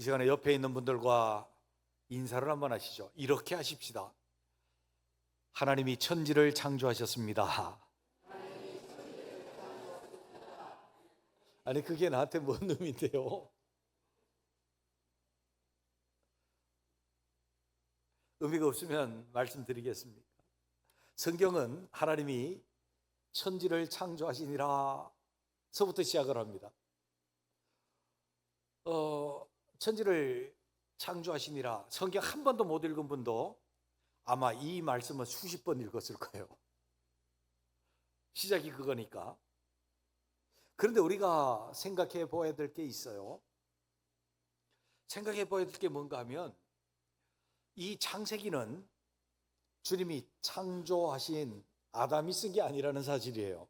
이 시간에 옆에 있는 분들과 인사를 한번 하시죠. 이렇게 하십시다. 하나님이 천지를 창조하셨습니다. 아니, 그게 나한테 뭔 의미인데요? 의미가 없으면 말씀드리겠습니다. 성경은 하나님이 천지를 창조하시니라 서부터 시작을 합니다. 천지를 창조하시니라. 성경 한 번도 못 읽은 분도 아마 이 말씀은 수십 번 읽었을 거예요. 시작이 그거니까. 그런데 우리가 생각해 보아야 될 게 있어요. 생각해 보아야 될 게 뭔가 하면 이 창세기는 주님이 창조하신 아담이 쓴 게 아니라는 사실이에요.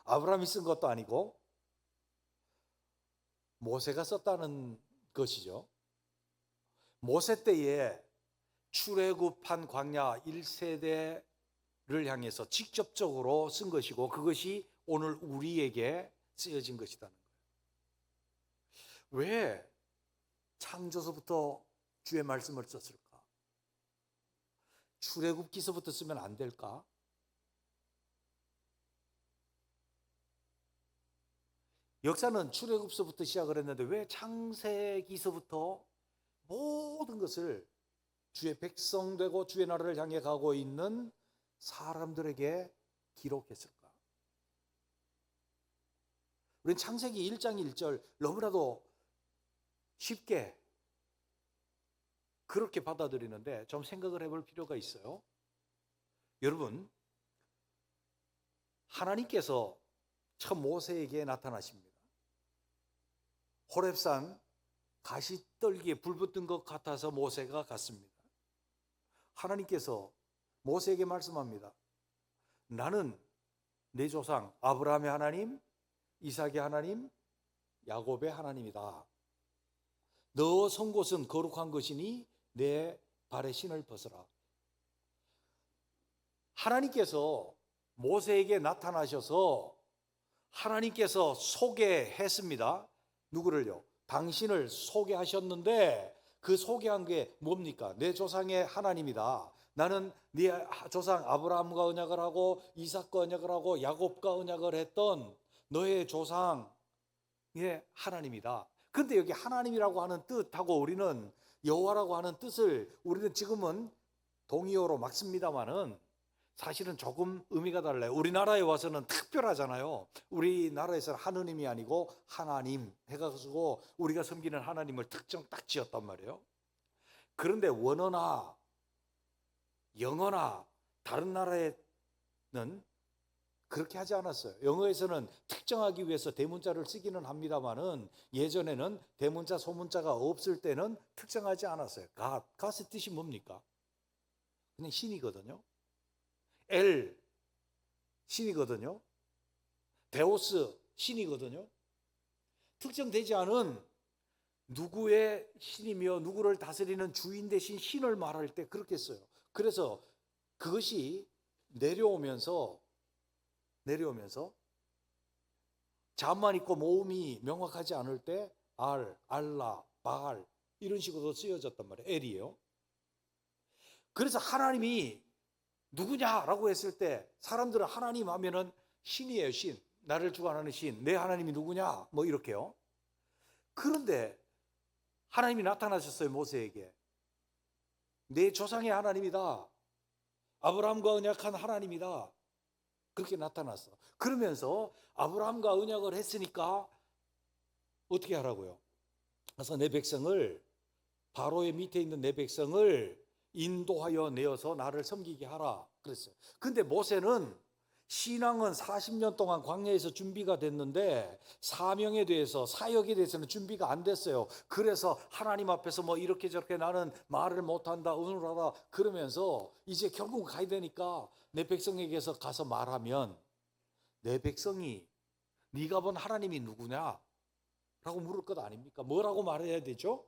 아브라함이 쓴 것도 아니고 모세가 썼다는 것이죠. 모세 때에 출애굽한 광야 1세대를 향해서 직접적으로 쓴 것이고 그것이 오늘 우리에게 쓰여진 것이라는 거예요. 왜 창조서부터 주의 말씀을 썼을까? 출애굽기서부터 쓰면 안 될까? 역사는 출애굽서부터 시작을 했는데 왜 창세기서부터 모든 것을 주의 백성 되고 주의 나라를 향해 가고 있는 사람들에게 기록했을까? 우리는 창세기 1장 1절 너무나도 쉽게 그렇게 받아들이는데 좀 생각을 해볼 필요가 있어요. 여러분, 하나님께서 처음 모세에게 나타나십니다. 호렙산 가시떨기에 불 붙은 것 같아서 모세가 갔습니다. 하나님께서 모세에게 말씀합니다. 나는 내 조상 아브라함의 하나님, 이삭의 하나님, 야곱의 하나님이다. 너 선 곳은 거룩한 것이니 내 발의 신을 벗어라. 하나님께서 모세에게 나타나셔서 하나님께서 소개했습니다. 누구를요? 당신을 소개하셨는데 그 소개한 게 뭡니까? 내 조상의 하나님이다. 나는 네 조상 아브라함과 언약을 하고 이삭과 언약을 하고 야곱과 언약을 했던 너의 조상의 하나님이다. 그런데 여기 하나님이라고 하는 뜻하고 우리는 여호와라고 하는 뜻을 우리는 지금은 동의어로 막 씁니다마는 사실은 조금 의미가 달라요. 우리나라에 와서는 특별하잖아요. 우리나라에서는 하느님이 아니고 하나님 해가지고 우리가 섬기는 하나님을 특정 딱 지었단 말이에요. 그런데 원어나 영어나 다른 나라에는 그렇게 하지 않았어요. 영어에서는 특정하기 위해서 대문자를 쓰기는 합니다만은 예전에는 대문자 소문자가 없을 때는 특정하지 않았어요. God의 뜻이 뭡니까? 그냥 신이거든요. 엘 신이거든요. 데오스 신이거든요. 특정되지 않은 누구의 신이며 누구를 다스리는 주인 대신 신을 말할 때 그렇게 써요. 그래서 그것이 내려오면서 자만 있고 모음이 명확하지 않을 때 알라, 바알 이런 식으로 쓰여졌단 말이에요. 엘이에요. 그래서 하나님이 누구냐라고 했을 때 사람들은 하나님 하면은 신이에요. 신. 나를 주관하는 신. 내 하나님이 누구냐? 뭐 이렇게요. 그런데 하나님이 나타나셨어요. 모세에게. 내 조상의 하나님이다. 아브라함과 언약한 하나님이다. 그렇게 나타났어. 그러면서 아브라함과 언약을 했으니까 어떻게 하라고요? 그래서 내 백성을 바로의 밑에 있는 내 백성을 인도하여 내어서 나를 섬기게 하라 그랬어요. 근데 모세는 신앙은 40년 동안 광야에서 준비가 됐는데 사명에 대해서 사역에 대해서는 준비가 안 됐어요. 그래서 하나님 앞에서 뭐 이렇게 저렇게 나는 말을 못한다 의논하다 그러면서 이제 결국 가야 되니까 내 백성에게서 가서 말하면 내 백성이 네가 본 하나님이 누구냐? 라고 물을 것 아닙니까? 뭐라고 말해야 되죠?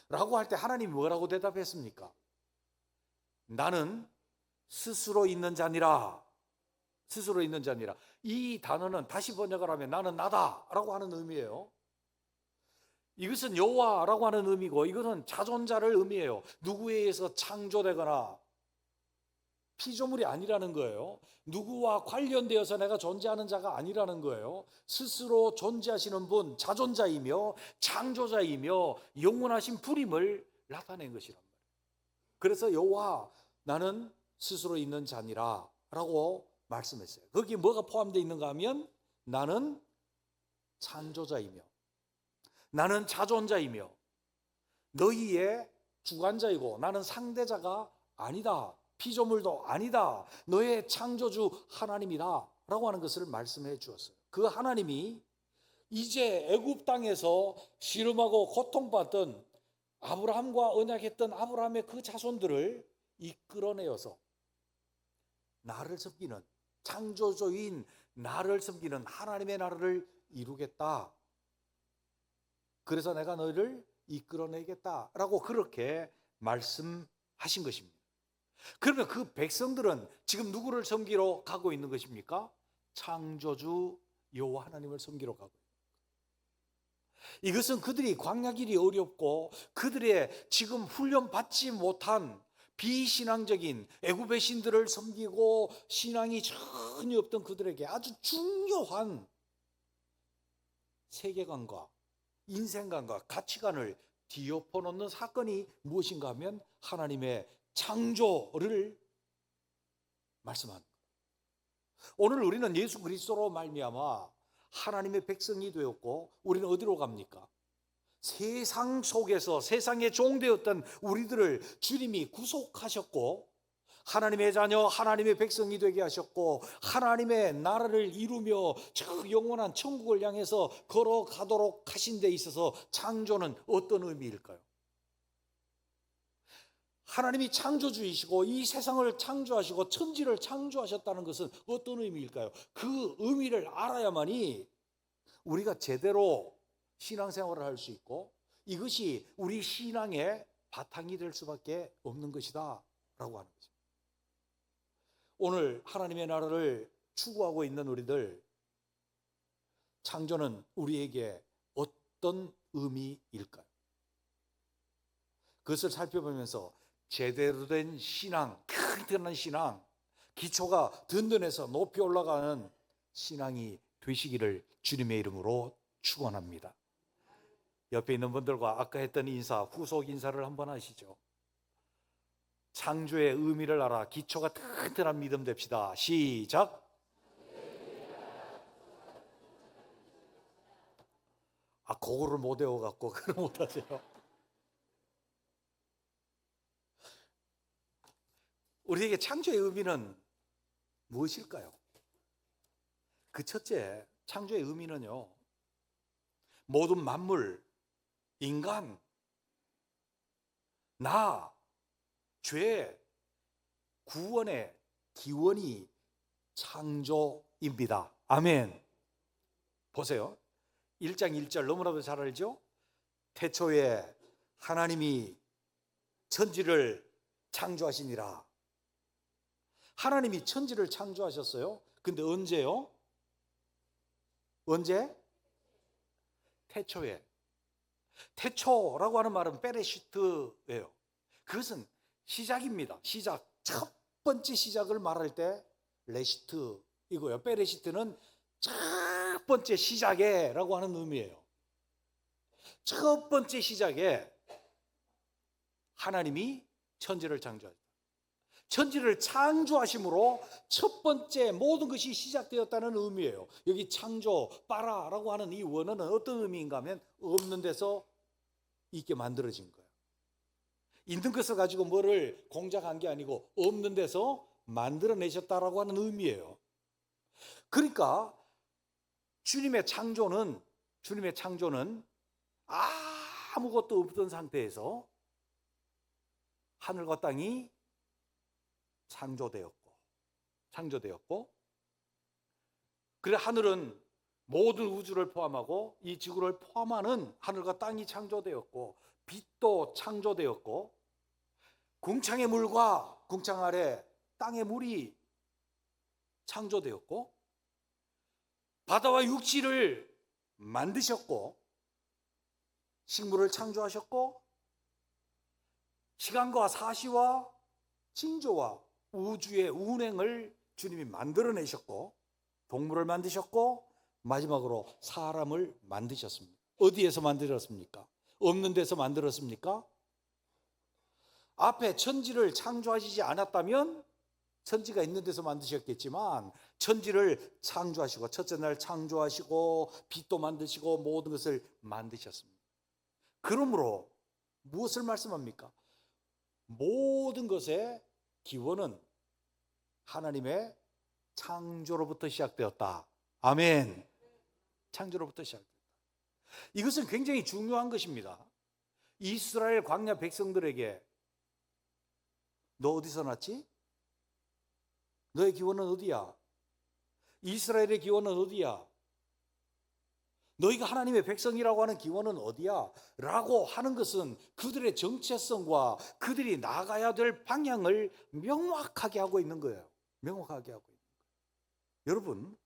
라고 할 때 하나님이 뭐라고 대답했습니까? 나는 스스로 있는 자니라. 스스로 있는 자니라. 이 단어는 다시 번역을 하면 나는 나다 라고 하는 의미예요. 이것은 여호와라고 하는 의미고, 이것은 자존자를 의미해요. 누구에 의해서 창조되거나 피조물이 아니라는 거예요. 누구와 관련되어서 내가 존재하는 자가 아니라는 거예요. 스스로 존재하시는 분, 자존자이며 창조자이며 영원하신 불임을 나타낸 것이란 말이에요. 그래서 여호와, 나는 스스로 있는 자니라 라고 말씀했어요. 거기에 뭐가 포함되어 있는가 하면, 나는 창조자이며 나는 자존자이며 너희의 주관자이고 나는 상대자가 아니다, 피조물도 아니다, 너의 창조주 하나님이다 라고 하는 것을 말씀해 주었어요. 그 하나님이 이제 애굽 땅에서 씨름하고 고통받던 아브라함과 언약했던 아브라함의 그 자손들을 이끌어내어서 나를 섬기는, 창조주인 나를 섬기는 하나님의 나라를 이루겠다, 그래서 내가 너희를 이끌어내겠다라고 그렇게 말씀하신 것입니다. 그러면 그 백성들은 지금 누구를 섬기러 가고 있는 것입니까? 창조주 여호와 하나님을 섬기러 가고 있는 거예요. 이것은 그들이 광야길이 어렵고 그들의 지금 훈련받지 못한 비신앙적인 애굽의 신들을 섬기고 신앙이 전혀 없던 그들에게 아주 중요한 세계관과 인생관과 가치관을 뒤엎어놓는 사건이 무엇인가 하면 하나님의 창조를 말씀하는 거예요. 오늘 우리는 예수 그리스도로 말미암아 하나님의 백성이 되었고, 우리는 어디로 갑니까? 세상 속에서 세상의 종 되었던 우리들을 주님이 구속하셨고 하나님의 자녀, 하나님의 백성이 되게 하셨고 하나님의 나라를 이루며 저 영원한 천국을 향해서 걸어가도록 하신 데 있어서 창조는 어떤 의미일까요? 하나님이 창조주이시고 이 세상을 창조하시고 천지를 창조하셨다는 것은 어떤 의미일까요? 그 의미를 알아야만이 우리가 제대로 신앙생활을 할 수 있고 이것이 우리 신앙의 바탕이 될 수밖에 없는 것이다 라고 하는 거죠. 오늘 하나님의 나라를 추구하고 있는 우리들, 창조는 우리에게 어떤 의미일까요? 그것을 살펴보면서 제대로 된 신앙, 튼튼한 신앙, 기초가 든든해서 높이 올라가는 신앙이 되시기를 주님의 이름으로 축원합니다. 옆에 있는 분들과 아까 했던 인사, 후속 인사를 한번 하시죠. 창조의 의미를 알아 기초가 튼튼한 믿음 됩시다. 시작. 그거를 못 외워갖고 그걸 못하세요. 우리에게 창조의 의미는 무엇일까요? 그 첫째, 창조의 의미는요, 모든 만물, 인간, 나, 죄, 구원의 기원이 창조입니다. 아멘. 보세요. 1장 1절 너무나도 잘 알죠? 태초에 하나님이 천지를 창조하시니라. 하나님이 천지를 창조하셨어요. 근데 언제요? 언제? 태초에. 태초라고 하는 말은 베레시트예요. 그것은 시작입니다. 시작. 첫 번째 시작을 말할 때 레시트이고요. 베레시트는 첫 번째 시작에 라고 하는 의미예요. 첫 번째 시작에 하나님이 천지를 창조하셨다. 천지를 창조하심으로 첫 번째 모든 것이 시작되었다는 의미예요. 여기 창조, 빠라라고 하는 이 원어는 어떤 의미인가 하면 없는 데서 있게 만들어진 거예요. 있는 것을 가지고 뭐를 공작한 게 아니고 없는 데서 만들어내셨다라고 하는 의미예요. 그러니까 주님의 창조는 아무것도 없던 상태에서 하늘과 땅이 창조되었고 그래 하늘은 모든 우주를 포함하고 이 지구를 포함하는 하늘과 땅이 창조되었고 빛도 창조되었고 궁창의 물과 궁창 아래 땅의 물이 창조되었고 바다와 육지를 만드셨고 식물을 창조하셨고 시간과 사시와 징조와 우주의 운행을 주님이 만들어내셨고 동물을 만드셨고 마지막으로 사람을 만드셨습니다. 어디에서 만들었습니까? 없는 데서 만들었습니까? 앞에 천지를 창조하시지 않았다면 천지가 있는 데서 만드셨겠지만 천지를 창조하시고 첫째 날 창조하시고 빛도 만드시고 모든 것을 만드셨습니다. 그러므로 무엇을 말씀합니까? 모든 것의 기원은 하나님의 창조로부터 시작되었다. 아멘. 창조로부터 시작되었다. 이것은 굉장히 중요한 것입니다. 이스라엘 광야 백성들에게 너 어디서 났지? 너의 기원은 어디야? 이스라엘의 기원은 어디야? 너희가 하나님의 백성이라고 하는 기원은 어디야? 라고 하는 것은 그들의 정체성과 그들이 나가야 될 방향을 명확하게 하고 있는 거예요. 명확하게 하고 있는 거예요. 여러분,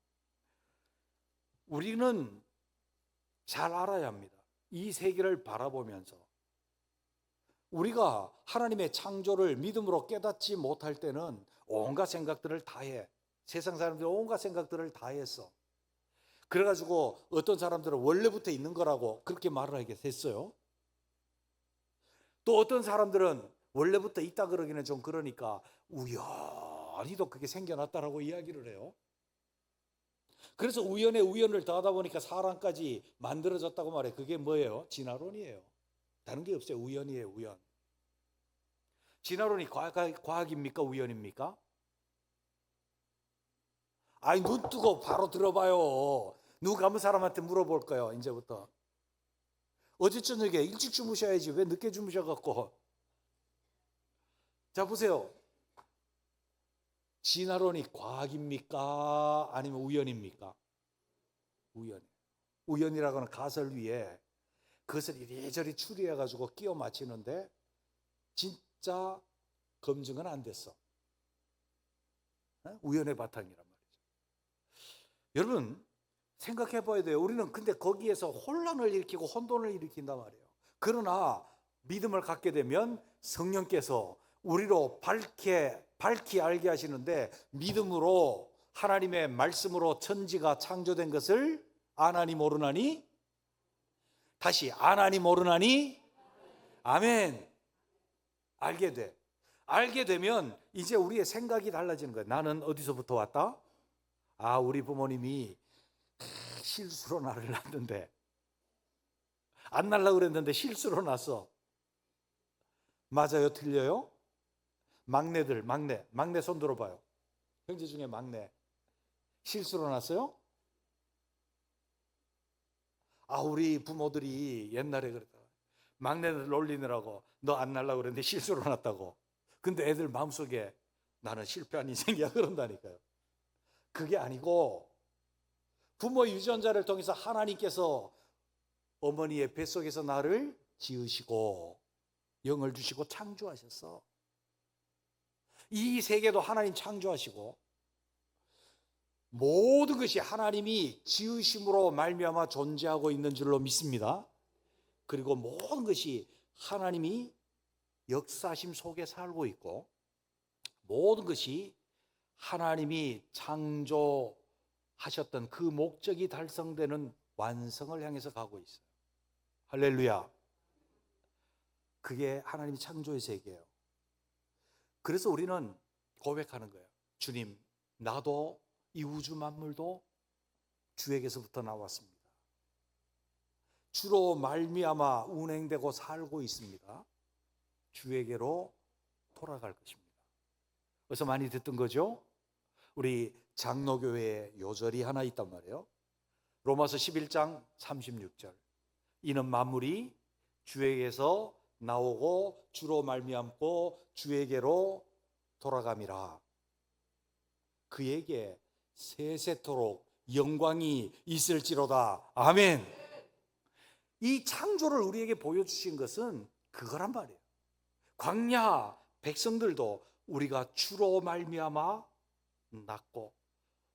우리는 잘 알아야 합니다. 이 세계를 바라보면서 우리가 하나님의 창조를 믿음으로 깨닫지 못할 때는 온갖 생각들을 다 해. 세상 사람들은 온갖 생각들을 다 했어. 그래가지고 어떤 사람들은 원래부터 있는 거라고 그렇게 말을 하게 됐어요. 또 어떤 사람들은 원래부터 있다 그러기는 좀 그러니까 우연히도 그게 생겨났다라고 이야기를 해요. 그래서 우연에 우연을 더하다 보니까 사람까지 만들어졌다고 말해. 그게 뭐예요? 진화론이에요. 다른 게 없어요. 우연이에요. 우연. 진화론이 과학입니까? 우연입니까? 아니 눈 뜨고 바로 들어봐요. 눈 감은 사람한테 물어볼 거예요. 이제부터. 어제 저녁에 일찍 주무셔야지 왜 늦게 주무셔갖고. 자 보세요. 진화론이 과학입니까? 아니면 우연입니까? 우연. 우연이라고 하는 가설 위에 그것을 이리저리 추리해가지고 끼워 맞히는데 진짜 검증은 안 됐어. 우연의 바탕이란 말이죠. 여러분 생각해 봐야 돼요. 우리는 근데 거기에서 혼란을 일으키고 혼돈을 일으킨단 말이에요. 그러나 믿음을 갖게 되면 성령께서 우리로 밝히 알게 하시는데 믿음으로 하나님의 말씀으로 천지가 창조된 것을 아나니 모르나니 다시 아나니 모르나니 아멘. 알게 돼. 알게 되면 이제 우리의 생각이 달라지는 거예요. 나는 어디서부터 왔다? 아, 우리 부모님이 실수로 나를 낳았는데 안 낳으려고 그랬는데 실수로 낳았어. 맞아요? 틀려요? 막내들, 막내 손 들어봐요. 형제 중에 막내 실수로 낳았어요? 아, 우리 부모들이 옛날에 그랬다. 막내들 놀리느라고 너 안 낳으려고 그랬는데 실수로 낳았다고. 근데 애들 마음속에 나는 실패한 인생이야 그런다니까요. 그게 아니고 부모 유전자를 통해서 하나님께서 어머니의 뱃속에서 나를 지으시고 영을 주시고 창조하셨어. 이 세계도 하나님 창조하시고 모든 것이 하나님이 지으심으로 말미암아 존재하고 있는 줄로 믿습니다. 그리고 모든 것이 하나님이 역사심 속에 살고 있고 모든 것이 하나님이 창조하셨던 그 목적이 달성되는 완성을 향해서 가고 있어요. 할렐루야. 그게 하나님이 창조의 세계예요. 그래서 우리는 고백하는 거예요. 주님, 나도 이 우주 만물도 주에게서부터 나왔습니다. 주로 말미암아 운행되고 살고 있습니다. 주에게로 돌아갈 것입니다. 어디서 많이 듣던 거죠? 우리 장로교회에 요절이 하나 있단 말이에요. 로마서 11장 36절. 이는 만물이 주에게서 나오고 주로 말미암고 주에게로 돌아감이라. 그에게 세세토록 영광이 있을지로다. 아멘. 이 창조를 우리에게 보여주신 것은 그거란 말이에요. 광야 백성들도 우리가 주로 말미암아 낳고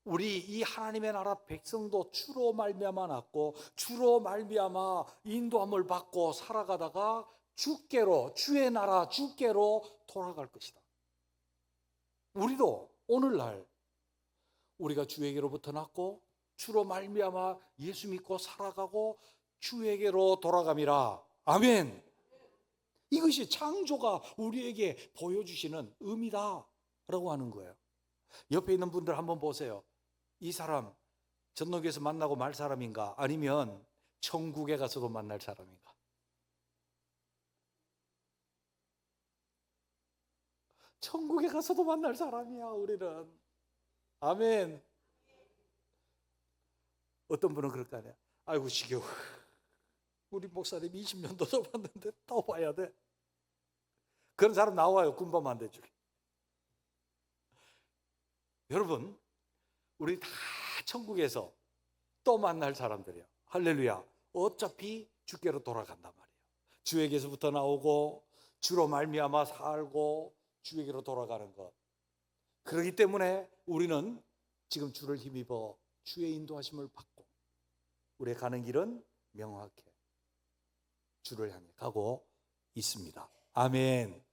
우리 이 하나님의 나라 백성도 주로 말미암아 났고 주로 말미암아 인도함을 받고 살아가다가 주께로, 주의 나라 주께로 돌아갈 것이다. 우리도 오늘날 우리가 주에게로부터 났고 주로 말미암아 예수 믿고 살아가고 주에게로 돌아감이라. 아멘. 이것이 창조가 우리에게 보여주시는 의미다라고 하는 거예요. 옆에 있는 분들 한번 보세요. 이 사람 전노교에서 만나고 말 사람인가, 아니면 천국에 가서도 만날 사람인가? 천국에 가서도 만날 사람이야, 우리는. 아멘. 어떤 분은 그럴 거 아니야. 아이고 지겨워. 우리 목사님 20년도 더 봤는데 또 봐야 돼. 그런 사람 나와요. 군밤 안 되줄. 여러분, 우리 다 천국에서 또 만날 사람들이에요. 할렐루야. 어차피 주께로 돌아간단 말이에요. 주에게서부터 나오고 주로 말미암아 살고 주에게로 돌아가는 것. 그렇기 때문에 우리는 지금 주를 힘입어 주의 인도하심을 받고 우리의 가는 길은 명확해 주를 향해 가고 있습니다. 아멘.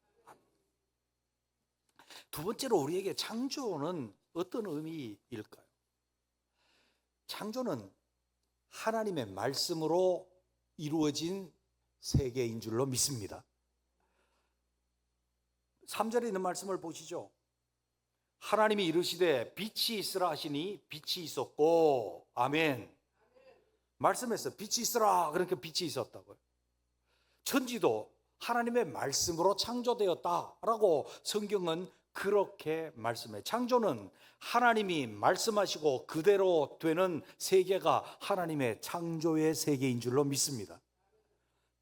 두 번째로 우리에게 창조는 어떤 의미일까요? 창조는 하나님의 말씀으로 이루어진 세계인 줄로 믿습니다. 3절에 있는 말씀을 보시죠. 하나님이 이르시되 빛이 있으라 하시니 빛이 있었고. 아멘. 말씀했어요. 빛이 있으라. 그러니까 빛이 있었다고요. 천지도 하나님의 말씀으로 창조되었다라고 성경은 그렇게 말씀해요. 창조는 하나님이 말씀하시고 그대로 되는 세계가 하나님의 창조의 세계인 줄로 믿습니다.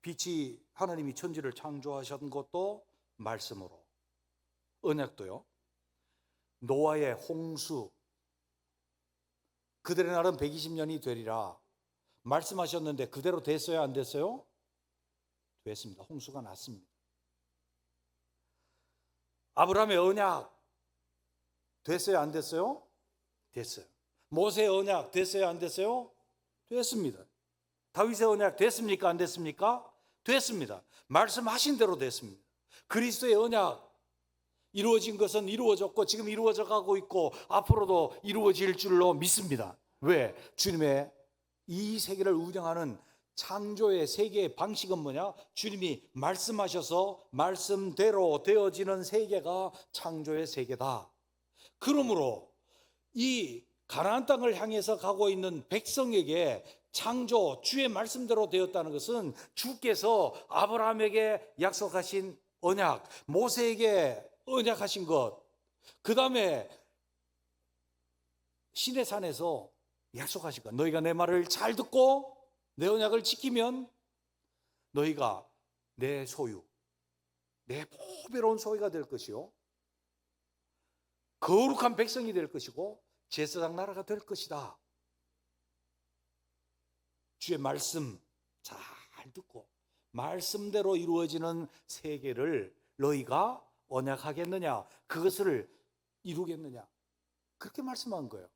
빛이 하나님이 천지를 창조하신 것도 말씀으로, 언약도요. 노아의 홍수, 그들의 날은 120년이 되리라 말씀하셨는데 그대로 됐어요, 안 됐어요? 됐습니다. 홍수가 났습니다. 아브라함의 언약 됐어요, 안 됐어요? 됐어요. 모세의 언약 됐어요, 안 됐어요? 됐습니다. 다윗의 언약 됐습니까, 안 됐습니까? 됐습니다. 말씀하신 대로 됐습니다. 그리스도의 언약 이루어진 것은 이루어졌고 지금 이루어져 가고 있고 앞으로도 이루어질 줄로 믿습니다. 왜? 주님의 이 세계를 운영하는 창조의 세계의 방식은 뭐냐? 주님이 말씀하셔서 말씀대로 되어지는 세계가 창조의 세계다. 그러므로 이 가나안 땅을 향해서 가고 있는 백성에게 창조, 주의 말씀대로 되었다는 것은 주께서 아브라함에게 약속하신 언약, 모세에게 언약하신 것, 그 다음에 시내산에서 약속하신 것, 너희가 내 말을 잘 듣고 내 언약을 지키면 너희가 내 소유, 내 보배로운 소유가 될 것이요 거룩한 백성이 될 것이고 제사장 나라가 될 것이다. 주의 말씀 잘 듣고 말씀대로 이루어지는 세계를 너희가 언약하겠느냐, 그것을 이루겠느냐, 그렇게 말씀한 거예요.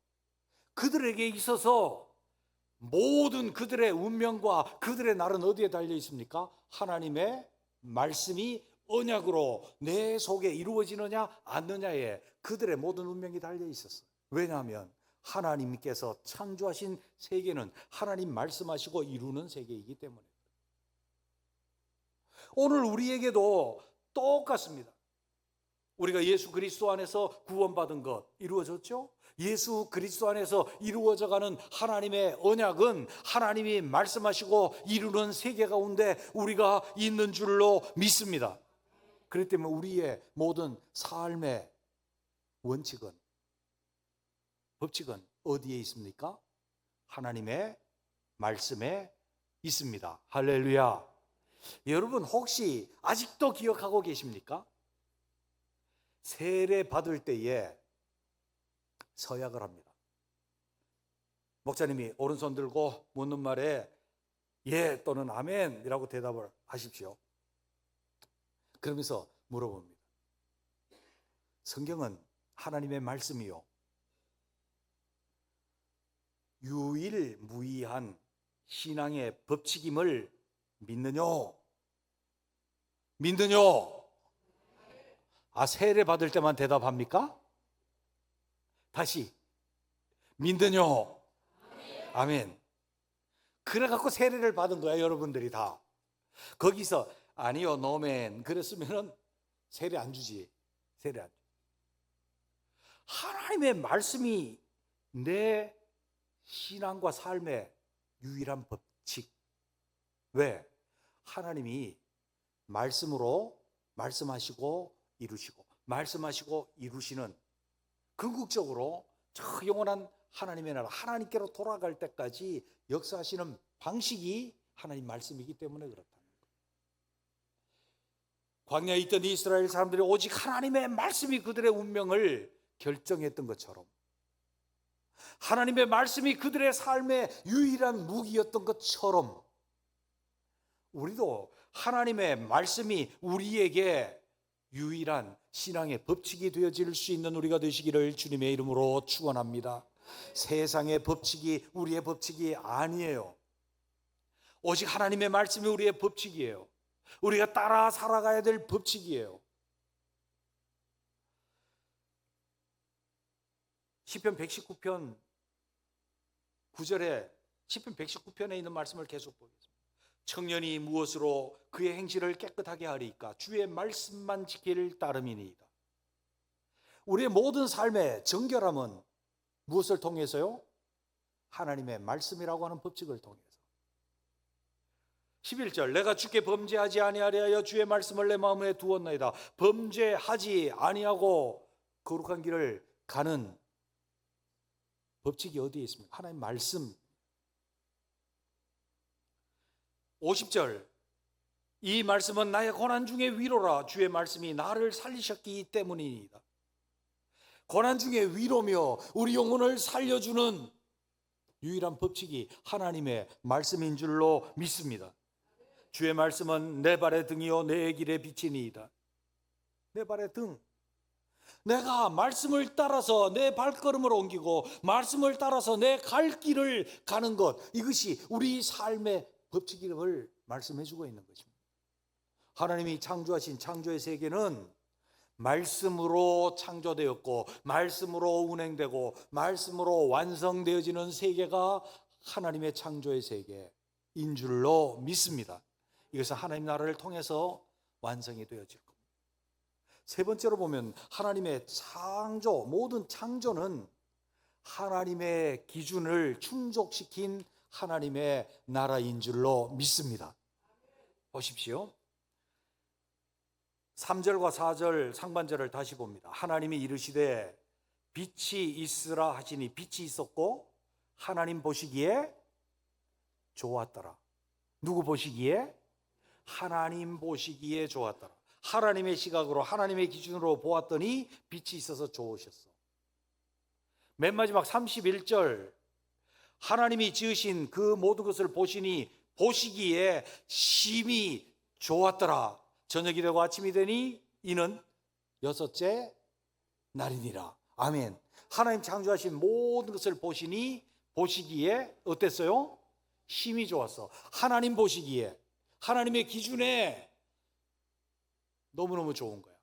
그들에게 있어서 모든 그들의 운명과 그들의 날은 어디에 달려 있습니까? 하나님의 말씀이 언약으로 내 속에 이루어지느냐 않느냐에 그들의 모든 운명이 달려 있었어요. 왜냐하면 하나님께서 창조하신 세계는 하나님 말씀하시고 이루는 세계이기 때문에. 오늘 우리에게도 똑같습니다. 우리가 예수 그리스도 안에서 구원받은 것 이루어졌죠? 예수 그리스도 안에서 이루어져가는 하나님의 언약은 하나님이 말씀하시고 이루는 세계 가운데 우리가 있는 줄로 믿습니다. 그렇기 때문에 우리의 모든 삶의 원칙은, 법칙은 어디에 있습니까? 하나님의 말씀에 있습니다. 할렐루야. 여러분 혹시 아직도 기억하고 계십니까? 세례 받을 때에 서약을 합니다. 목사님이 오른손 들고 묻는 말에 예 또는 아멘이라고 대답을 하십시오. 그러면서 물어봅니다. 성경은 하나님의 말씀이요 유일무이한 신앙의 법칙임을 믿느냐? 믿느냐? 세례 받을 때만 대답합니까? 다시 믿느냐? 아멘. 그래갖고 세례를 받은 거야, 여러분들이 다. 거기서 아니요, 노멘 그랬으면은 세례 안 주지. 세례 안 주. 하나님의 말씀이 내 신앙과 삶의 유일한 법칙. 왜? 하나님이 말씀으로 말씀하시고 이루시고, 말씀하시고 이루시는, 궁극적으로 저 영원한 하나님의 나라, 하나님께로 돌아갈 때까지 역사하시는 방식이 하나님 말씀이기 때문에 그렇다는 거예요. 광야에 있던 이스라엘 사람들이 오직 하나님의 말씀이 그들의 운명을 결정했던 것처럼, 하나님의 말씀이 그들의 삶의 유일한 무기였던 것처럼, 우리도 하나님의 말씀이 우리에게 유일한 신앙의 법칙이 되어질 수 있는 우리가 되시기를 주님의 이름으로 축원합니다. 세상의 법칙이 우리의 법칙이 아니에요. 오직 하나님의 말씀이 우리의 법칙이에요. 우리가 따라 살아가야 될 법칙이에요. 시편 119편 9절에, 시편 119편에 있는 말씀을 계속 보겠습니다. 청년이 무엇으로 그의 행실을 깨끗하게 하리까? 주의 말씀만 지키를 따름이니이다. 우리의 모든 삶의 정결함은 무엇을 통해서요? 하나님의 말씀이라고 하는 법칙을 통해서. 11절, 내가 주께 범죄하지 아니하려 하여 주의 말씀을 내 마음에 두었나이다. 범죄하지 아니하고 거룩한 길을 가는 법칙이 어디에 있습니까? 하나님 말씀. 50절, 이 말씀은 나의 고난 중에 위로라. 주의 말씀이 나를 살리셨기 때문이니이다. 고난 중에 위로며 우리 영혼을 살려주는 유일한 법칙이 하나님의 말씀인 줄로 믿습니다. 주의 말씀은 내 발의 등이요 내 길의 빛이니이다. 내 발의 등. 내가 말씀을 따라서 내 발걸음을 옮기고 말씀을 따라서 내 갈 길을 가는 것, 이것이 우리 삶의 법칙임을 말씀해 주고 있는 것입니다. 하나님이 창조하신 창조의 세계는 말씀으로 창조되었고 말씀으로 운행되고 말씀으로 완성되어지는 세계가 하나님의 창조의 세계인 줄로 믿습니다. 이것은 하나님 나라를 통해서 완성이 되어질 겁니다. 세 번째로 보면 하나님의 창조, 모든 창조는 하나님의 기준을 충족시킨 하나님의 나라인 줄로 믿습니다. 보십시오. 3절과 4절 상반절을 다시 봅니다. 하나님이 이르시되 빛이 있으라 하시니 빛이 있었고 하나님 보시기에 좋았더라. 누구 보시기에? 하나님 보시기에 좋았더라. 하나님의 시각으로, 하나님의 기준으로 보았더니 빛이 있어서 좋으셨어. 맨 마지막 31절, 하나님이 지으신 그 모든 것을 보시니 보시기에 심히 좋았더라. 저녁이 되고 아침이 되니 이는 여섯째 날이니라. 아멘. 하나님 창조하신 모든 것을 보시니 보시기에 어땠어요? 심히 좋았어. 하나님 보시기에, 하나님의 기준에 너무너무 좋은 거야.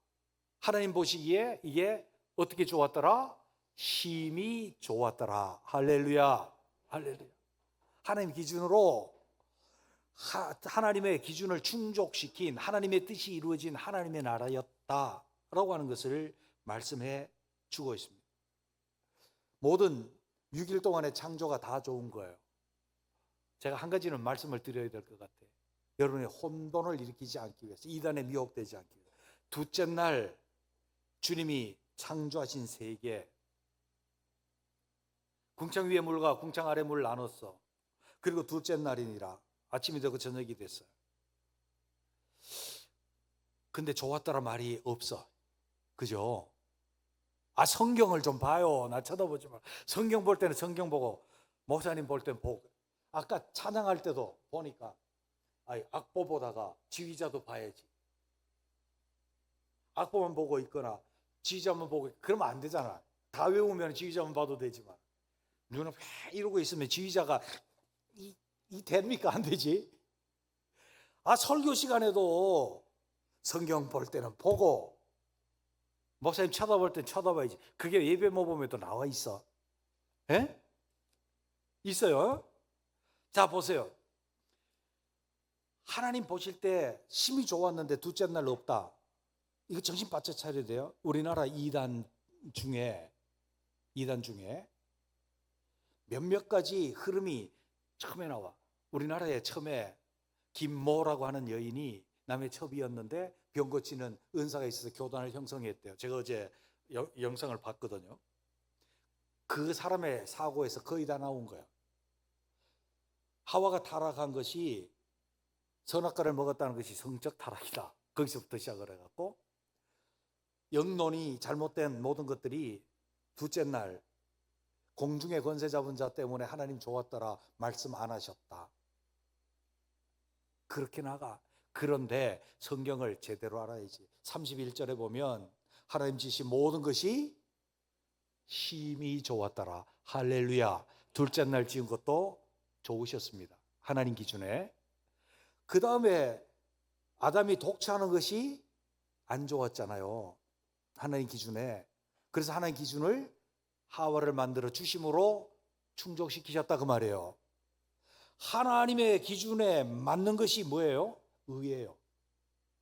하나님 보시기에 이게 어떻게 좋았더라? 심히 좋았더라. 할렐루야. 할렐루야. 하나님 기준으로, 하나님의 기준을 충족시킨 하나님의 뜻이 이루어진 하나님의 나라였다라고 하는 것을 말씀해 주고 있습니다. 모든 6일 동안의 창조가 다 좋은 거예요. 제가 한 가지는 말씀을 드려야 될 것 같아요. 여러분의 혼돈을 일으키지 않기 위해서, 이단에 미혹되지 않기 위해서. 둘째 날 주님이 창조하신 세계, 궁창 위에 물과 궁창 아래 물 나눴어. 그리고 둘째 날이니라. 아침이 되고 저녁이 됐어요. 근데 좋았다란 말이 없어. 그죠? 성경을 좀 봐요. 나 쳐다보지 마. 성경 볼 때는 성경 보고, 목사님 볼 때는 보고. 아까 찬양할 때도 보니까 악보 보다가 지휘자도 봐야지. 악보만 보고 있거나 지휘자만 보고, 그러면 안 되잖아. 다 외우면 지휘자만 봐도 되지만 눈을 이러고 있으면 지휘자가 이 됩니까? 안 되지? 설교 시간에도 성경 볼 때는 보고 목사님 쳐다볼 땐 쳐다봐야지. 그게 예배 모범에도 나와 있어. 예? 있어요. 자, 보세요. 하나님 보실 때 심히 좋았는데 둘째 날 없다. 이거 정신 바짝 차려야 돼요. 우리나라 이단 중에 몇몇 가지 흐름이 처음에 나와. 우리나라에 처음에 김모라고 하는 여인이 남의 첩이었는데 병 고치는 은사가 있어서 교단을 형성했대요. 제가 어제 영상을 봤거든요. 그 사람의 사고에서 거의 다 나온 거예요. 하와가 타락한 것이 선악과를 먹었다는 것이 성적 타락이다. 거기서부터 시작을 해갖고 영론이 잘못된 모든 것들이 둘째 날 공중의 권세 잡은 자 때문에 하나님 좋았더라 말씀 안 하셨다. 그렇게 나가. 그런데 성경을 제대로 알아야지. 31절에 보면 하나님 지으신 모든 것이 심히 좋았더라. 할렐루야. 둘째 날 지은 것도 좋으셨습니다. 하나님 기준에. 그 다음에 아담이 독차하는 것이 안 좋았잖아요. 하나님 기준에. 그래서 하나님 기준을 하와를 만들어 주심으로 충족시키셨다 그 말이에요. 하나님의 기준에 맞는 것이 뭐예요? 의예요.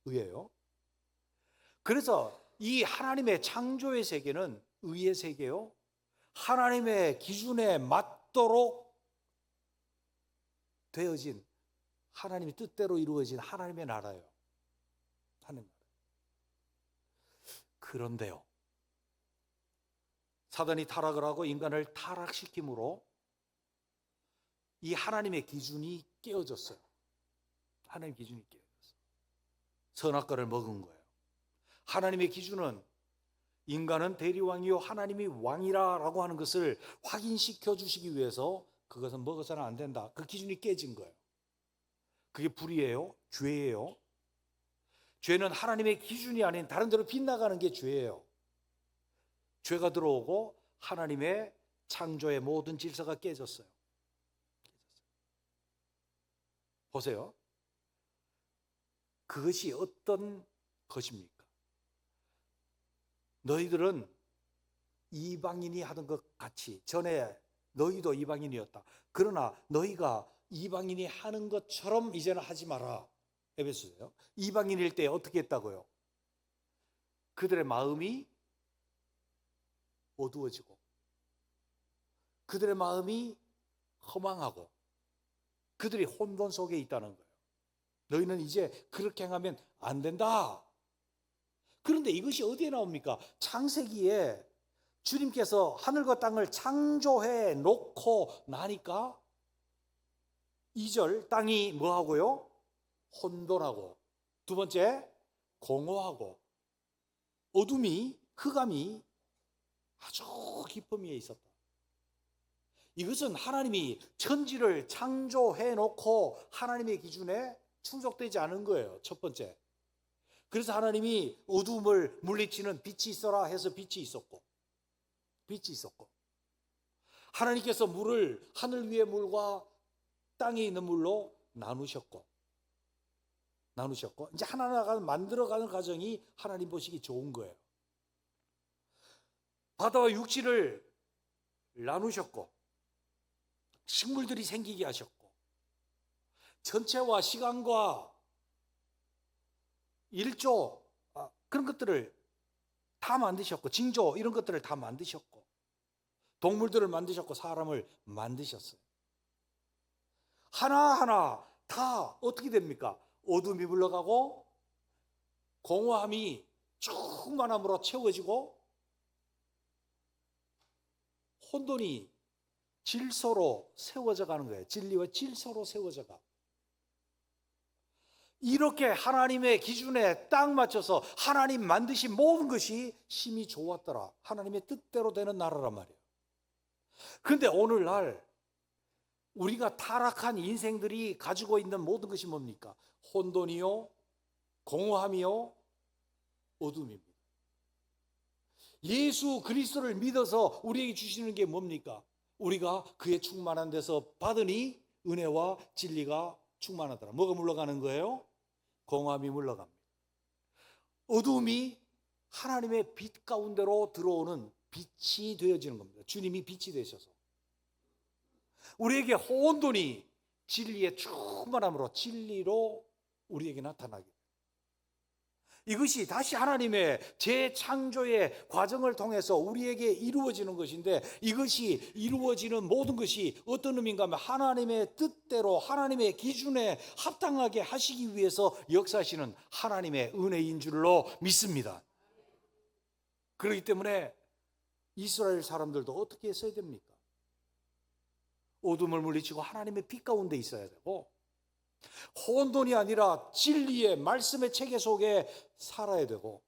의예요. 그래서 이 하나님의 창조의 세계는 의의 세계요. 하나님의 기준에 맞도록 되어진 하나님의 뜻대로 이루어진 하나님의 나라예요. 하나님 나라. 그런데요, 사단이 타락을 하고 인간을 타락시킴으로 이 하나님의 기준이 깨어졌어요. 하나님의 기준이 깨어졌어요. 선악과를 먹은 거예요. 하나님의 기준은 인간은 대리왕이요 하나님이 왕이라고 하는 것을 확인시켜 주시기 위해서 그것은 먹어서는 안 된다. 그 기준이 깨진 거예요. 그게 불의예요. 죄예요. 죄는 하나님의 기준이 아닌 다른 데로 빗나가는 게 죄예요. 죄가 들어오고 하나님의 창조의 모든 질서가 깨졌어요. 보세요. 그것이 어떤 것입니까? 너희들은 이방인이 하던 것 같이, 전에 너희도 이방인이었다. 그러나 너희가 이방인이 하는 것처럼 이제는 하지 마라. 에베소서요. 이방인일 때 어떻게 했다고요? 그들의 마음이 어두워지고 그들의 마음이 허망하고 그들이 혼돈 속에 있다는 거예요. 너희는 이제 그렇게 행하면 안 된다. 그런데 이것이 어디에 나옵니까? 창세기에 주님께서 하늘과 땅을 창조해 놓고 나니까 2절 땅이 뭐하고요? 혼돈하고, 두 번째 공허하고 어둠이, 흑암이 아주 깊음 위에 있었다. 이것은 하나님이 천지를 창조해 놓고 하나님의 기준에 충족되지 않은 거예요. 첫 번째. 그래서 하나님이 어둠을 물리치는 빛이 있어라 해서 빛이 있었고, 하나님께서 물을 하늘 위의 물과 땅에 있는 물로 나누셨고 이제 하나하나 만들어가는 과정이 하나님 보시기 좋은 거예요. 바다와 육지를 나누셨고 식물들이 생기게 하셨고 전체와 시간과 일조 그런 것들을 다 만드셨고 징조 이런 것들을 다 만드셨고 동물들을 만드셨고 사람을 만드셨어요. 하나하나 다 어떻게 됩니까? 어둠이 물러가고 공허함이 충만함으로 채워지고 혼돈이 질서로 세워져 가는 거예요. 진리와 질서로 세워져 가. 이렇게 하나님의 기준에 딱 맞춰서 하나님 만드신 모든 것이 심히 좋았더라. 하나님의 뜻대로 되는 나라란 말이에요. 그런데 오늘날 우리가 타락한 인생들이 가지고 있는 모든 것이 뭡니까? 혼돈이요, 공허함이요, 어둠입니다. 예수 그리스도를 믿어서 우리에게 주시는 게 뭡니까? 우리가 그의 충만한 데서 받으니 은혜와 진리가 충만하더라. 뭐가 물러가는 거예요? 공함이 물러갑니다. 어둠이 하나님의 빛 가운데로 들어오는 빛이 되어지는 겁니다. 주님이 빛이 되셔서 우리에게 혼돈이 진리의 충만함으로 진리로 우리에게 나타나게 돼요. 이것이 다시 하나님의 재창조의 과정을 통해서 우리에게 이루어지는 것인데, 이것이 이루어지는 모든 것이 어떤 의미인가 하면 하나님의 뜻대로 하나님의 기준에 합당하게 하시기 위해서 역사하시는 하나님의 은혜인 줄로 믿습니다. 그렇기 때문에 이스라엘 사람들도 어떻게 했어야 됩니까? 어둠을 물리치고 하나님의 빛 가운데 있어야 되고, 혼돈이 아니라 진리의 말씀의 체계 속에 살아야 되고,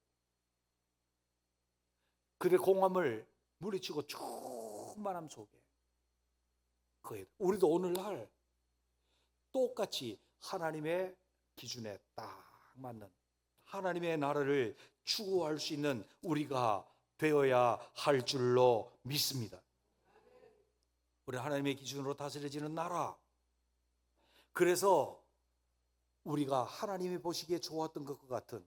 그들의 공함을 물리치고 충만함 속에 거해야 돼. 우리도 오늘날 똑같이 하나님의 기준에 딱 맞는 하나님의 나라를 추구할 수 있는 우리가 되어야 할 줄로 믿습니다. 우리 하나님의 기준으로 다스려지는 나라. 그래서 우리가 하나님이 보시기에 좋았던 것과 같은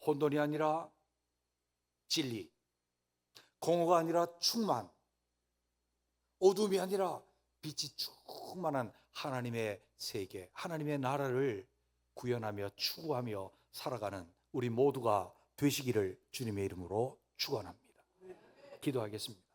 혼돈이 아니라 진리, 공허가 아니라 충만, 어둠이 아니라 빛이 충만한 하나님의 세계, 하나님의 나라를 구현하며 추구하며 살아가는 우리 모두가 되시기를 주님의 이름으로 축원합니다. 기도하겠습니다.